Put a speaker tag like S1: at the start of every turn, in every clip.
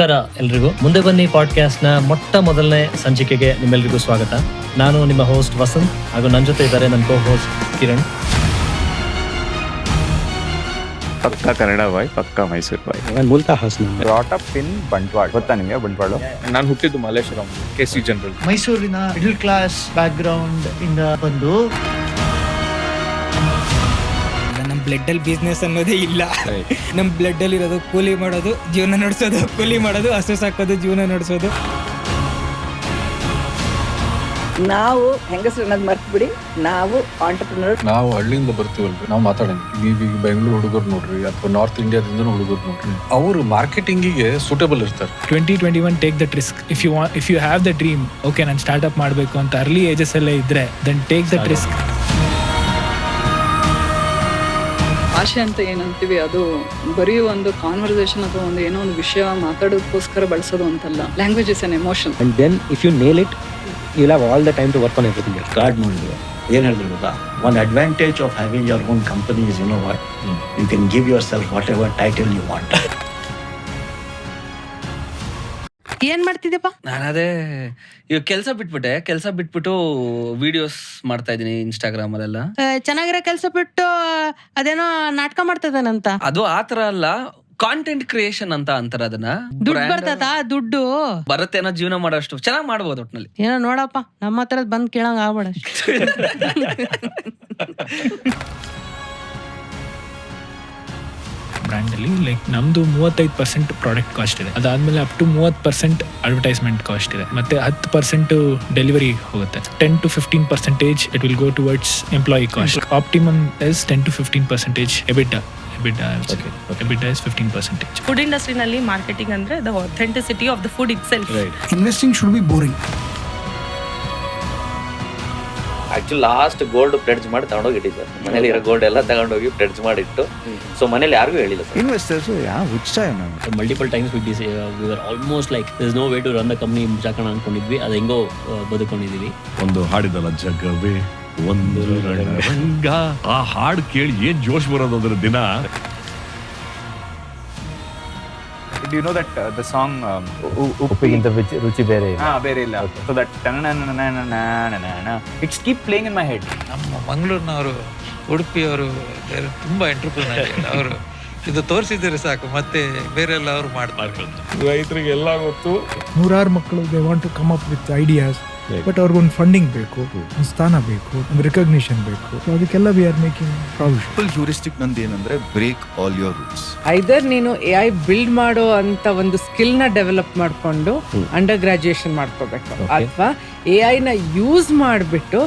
S1: ನಮಸ್ಕಾರ ಎಲ್ರಿಗೂ. ಮುಂದೆ ಬನ್ನಿ ಪಾಡ್ಕಾಸ್ಟ್ ನ ಮೊಟ್ಟ ಮೊದಲನೇ ಸಂಚಿಕೆಗೆ ನಿಮ್ಮೆಲ್ರಿಗೂ ಸ್ವಾಗತ. ನಾನು ನಿಮ್ಮ ಹೋಸ್ಟ್ ವಸಂತ್ ಹಾಗೂ ನನ್ನ ಜೊತೆ ಇದ್ದಾರೆ ನನ್ನ ಕೋ ಹೋಸ್ಟ್ ಕಿರಣ್.
S2: ಪಕ್ಕ ಕನ್ನಡ ಬಾಯ್, ಪಕ್ಕ ಮೈಸೂರು ಬಾಯ್.
S3: ನಾನು ಮೂಲತಃ Hassan.
S2: Brought up in Bantwal. ಗೊತ್ತಾ ನಿಮಗೆ ಬಂಟ್ವಾಳ?
S4: ನಾನು ಹುಟ್ಟಿದ್ದು ಮಲ್ಲೇಶ್ವರಂ, KC ಜನರಲ್.
S5: ಮೈಸೂರಿನ ಮಿಡಲ್ ಕ್ಲಾಸ್ ಬ್ಯಾಕ್ ಗ್ರೌಂಡ್ ಇಂದ ಬಂದು
S6: ನಮ್ಮ ಬ್ಲಡ್ ಅಲ್ಲಿ ಬಿಸ್ನೆಸ್ ಅನ್ನೋದೇ ಇಲ್ಲ. ನಮ್ಮ ಬ್ಲಡ್ ಅಲ್ಲಿ ಇರೋದು ಕೂಲಿ ಮಾಡೋದು, ಜೀವನ ನಡೆಸೋದು, ಕೂಲಿ ಮಾಡೋದು, ಹಸು ಸಾಕೋದು, ಜೀವನ ನಡೆಸೋದು.
S7: ನಾವು ಹೆಂಗಸರು ಅನ್ನೋದು ಮರ್ತು ಬಿಡಿ, ನಾವು ಆಂಟರ್ಪ್ರಿನರ್.
S8: ನಾವು ಹಳ್ಳಿಯಿಂದ ಬರ್ತೀವಲ್ರಿ, ನಾವು ಮಾತಾಡಂಗ ಈಗ ಬೆಂಗಳೂರು ಹುಡುಗರು ನೋಡ್ರಿ ಅಥವಾ ನಾರ್ತ್ ಇಂಡಿಯಾದಿಂದ ಹುಡುಗರು ನೋಡ್ರಿ, ಅವರು ಮಾರ್ಕೆಟಿಂಗಿಗೆ ಸೂಟಬಲ್ ಇರ್ತಾರೆ.
S9: 2021 take that risk. If you have the dream, okay ನಾನು ಸ್ಟಾರ್ಟ್ಅಪ್ ಮಾಡಬೇಕು ಅಂತ ಅರ್ಲಿ ಏಜಸ್ ಎಲ್ಲ ಇದ್ರೆ ದೆನ್ ಟೇಕ್ ದಟ್ ರಿಸ್ಕ್.
S10: ಭಾಷೆ ಅಂತ ಏನಂತೀವಿ, ಅದು ಬರೀ ಒಂದು ಕಾನ್ವರ್ಸೇಷನ್ ಅಥವಾ ಒಂದು ಏನೋ ಒಂದು ವಿಷಯ ಮಾತಾಡೋದಕ್ಕೋಸ್ಕರ ಬಳಸೋದು ಅಂತಲ್ಲ. Language is an emotion.
S3: And then if you nail it, you will have all the time to work on everything.
S11: Card ನೋಡಿದ್ರು ಏನು ಹೇಳಿದ್ರು ಗೊತ್ತಾ? One advantage of having your own company is you know what, you can give yourself whatever title you want.
S7: ಏನ್ ಮಾಡ್ತಿದ್ದೆಪ್ಪ?
S12: ನಾನು ಅದೇ ಈಗ ಕೆಲಸ ಬಿಟ್ಬಿಟ್ಟು ವಿಡಿಯೋಸ್ ಮಾಡ್ತಾ ಇದೀನಿ ಇನ್ಸ್ಟಾಗ್ರಾಮ್ ಅಲ್ಲೆಲ್ಲ.
S7: ಚೆನ್ನಾಗಿರೋ ಕೆಲ್ಸ ಬಿಟ್ಟು ಅದೇನೋ ನಾಟಕ ಮಾಡ್ತಿದ್ದಾನಂತ.
S12: ಅದು ಆತರ ಅಲ್ಲ, ಕಾಂಟೆಂಟ್ ಕ್ರಿಯೇಷನ್ ಅಂತ ಅಂತಾರ ಅದನ್ನ.
S7: ದುಡ್ಡು ಬರ್ತದ? ದುಡ್ಡು
S12: ಬರತ್ತೇನೋ, ಜೀವನ ಮಾಡೋಷ್ಟು ಚೆನ್ನಾಗಿ ಮಾಡ್ಬೋದು ಒಟ್ನಲ್ಲಿ.
S7: ಏನೋ ನೋಡಪ್ಪ, ನಮ್ಮ ಹತ್ರ ಬಂದ್ ಕೇಳಂಗ ಆಗ್ಬೇಡ.
S9: ಬ್ರ್ಯಾಂಡ್ ಅಲ್ಲಿ ಲೈಕ್ ನಮ್ದು 35% ಪ್ರಾಡಕ್ಟ್ ಕಾಸ್ಟ್ ಇದೆ, ಅದಾದ್ಮೇಲೆ ಅಪ್ ಟು 30% ಅಡ್ವರ್ಟೈಸ್ಮೆಂಟ್ ಕಾಸ್ಟ್ ಇದೆ, ಮತ್ತೆ 10% ಡೆಲಿವರಿ ಹೋಗುತ್ತೆ. 10 to 15% it will go towards employee cost. Optimum is 10 to 15% EBITDA is 15%.
S10: Food ಇಂಡಸ್ಟ್ರಿನಲ್ಲಿ ಮಾರ್ಕೆಟಿಂಗ್ ಅಂದ್ರೆ the authenticity of the food itself.
S5: Investing should be boring.
S13: Actually last gold pledge ಮಾಡಿ ತಗೊಂಡೋಗಿಟ್ಟಿದ್ದು, ಮನೇಲಿ ಇರೋ gold ಎಲ್ಲ ತಗೊಂಡೋಗಿ pledge ಮಾಡಿಟ್ಟು. So ಮನೇಲಿ ಯಾರಿಗೂ ಹೇಳಿಲ್ಲ sir.
S2: Investors
S1: multiple times we were almost like there is no way to run the company ಮುಚ್ಚಾಕೋಣ ಅನ್ಕೊಂಡಿದ್ವಿ. ಅದು ಹೆಂಗೋ ಬದುಕೊಂಡಿದೀವಿ.
S14: ಒಂದು ಹಾಡಿದಲ್ಲ ಜಗವೇ ಒಂದು ರಂಗ, ಆ ಹಾಡು ಕೇಳಿ ಏನ್ ಜೋಶ್ ಬರೋದು ಅದ್ರ ದಿನ.
S2: Do you know that the song
S3: ಉಪ್ಪಿಗಿಂತ ರುಚಿ ಬೇರೆ ಇಲ್ಲ.
S2: ಬೇರೆ ಇಲ್ಲ. So that it's keep playing in my head.
S6: ನಮ್ಮ ಮಂಗಳೂರಿನವರು, ಉಡುಪಿಯವರು ತುಂಬಾ ಎಂಟರ್ಪ್ರಿನರ್. ಅವರು ಇದು ತೋರಿಸಿದ್ರೆ ಸಾಕು, ಮತ್ತೆ ಬೇರೆ ಎಲ್ಲ ಅವರು ಮಾಡ್ತಾರೆ.
S8: ರೈತರಿಗೆ ಎಲ್ಲ ಗೊತ್ತು.
S5: ನೂರಾರು ಮಕ್ಕಳು they want to come up with ideas, but ಅವ್ರಿಗೊಂದು ಫಂಡಿಂಗ್ ಬೇಕು, ಒಂದು ಸ್ಥಾನ ಬೇಕು, ಒಂದು ರಿಕಗ್ನಿಷನ್ ಬೇಕು. ಅದಕ್ಕೆಲ್ಲ we are making provision.
S14: Full heuristic ನಂದು ಏನಂದ್ರೆ break all your rules.
S7: Either ನೀನು AI ಬಿಲ್ಡ್ ಮಾಡೋ ಅಂತ ಒಂದು ಸ್ಕಿಲ್ ನ ಡೆವಲಪ್ ಮಾಡ್ಕೊಂಡು ಅಂಡರ್ ಗ್ರಾಜುಯೇಷನ್ ಮಾಡ್ಕೋಬೇಕು, ಅಥವಾ AI ನ ಯೂಸ್ ಮಾಡಿಬಿಟ್ಟು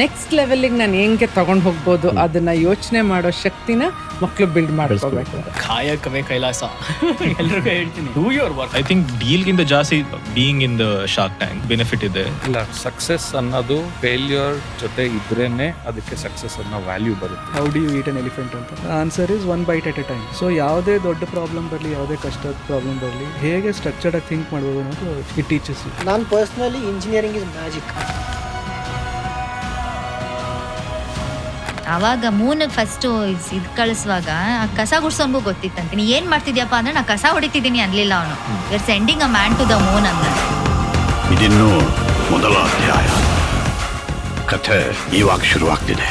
S7: ನೆಕ್ಸ್ಟ್ ಲೆವೆಲ್ಗೆ ನಾನು ಹೆಂಗೆ ತಗೊಂಡು ಹೋಗ್ಬೋದು ಅದನ್ನ ಯೋಚನೆ ಮಾಡೋ ಶಕ್ತಿನ ಮಕ್ಕಳು ಬಿಲ್ಡ್ ಮಾಡ್ಕೋಬೇಕು.
S9: ಕಾಯಕವೇ ಕೈಲಾಸ ಎಲ್ರಿಗೂ ಹೇಳ್ತೀನಿ. Do your work. I think deal ಗಿಂತ ಜಾಸ್ತಿ being in the shark tank benefit ಇದೆ.
S4: ಇಲ್ಲ, ಸಕ್ಸಸ್ ಅನ್ನೋದು ಫೇಲ್ಯೂರ್ ಜೊತೆ ಇದ್ರೇನೆ ಅದಕ್ಕೆ ಸಕ್ಸಸ್ ಅನ್ನೋ ವ್ಯಾಲ್ಯೂ ಬರುತ್ತೆ.
S5: How do you eat an elephant ಅಂತ answer is one bite at a time. So ಯಾವುದೇ ದೊಡ್ಡ ಪ್ರಾಬ್ಲಮ್ ಬರಲಿ, ಯಾವುದೇ ಕಷ್ಟದ ಪ್ರಾಬ್ಲಮ್ ಬರಲಿ, ಹೇಗೆ ಸ್ಟ್ರಕ್ಚರ್ಡ್ ಆಗಿ ಥಿಂಕ್ ಮಾಡ್ಬೋದು ಅನ್ನೋದು ಇಟ್ ಟೀಚಸ್ ಯು. ನಾನು ಪರ್ಸನಲಿ ಇಂಜಿನಿಯರಿಂಗ್ ಇಸ್ ಮ್ಯಾಜಿಕ್.
S10: ಅವಾಗ ಮೂನಿಗೆ ಫಸ್ಟ್ ಇದು ಕಳಿಸುವಾಗ ಕಸ ಗುಡ್ಸೋನ್ಗೂ ಗೊತ್ತಿತ್ತಂತೆ. ನೀ ಏನ್ ಮಾಡ್ತಿದ್ಯಪ್ಪ ಅಂದ್ರೆ ನಾ ಕಸ ಹೊಡಿತಿದ್ದೀನಿ ಅನ್ಲಿಲ್ಲ ಅವನು. You are sending a man to the moon ಅಂದ.
S14: ಇದಿನ್ನು ಮೊದಲ ಅಧ್ಯಾಯ, ಕಥೆ ಇವಾಗ ಶುರುವಾಗ್ತಿದೆ.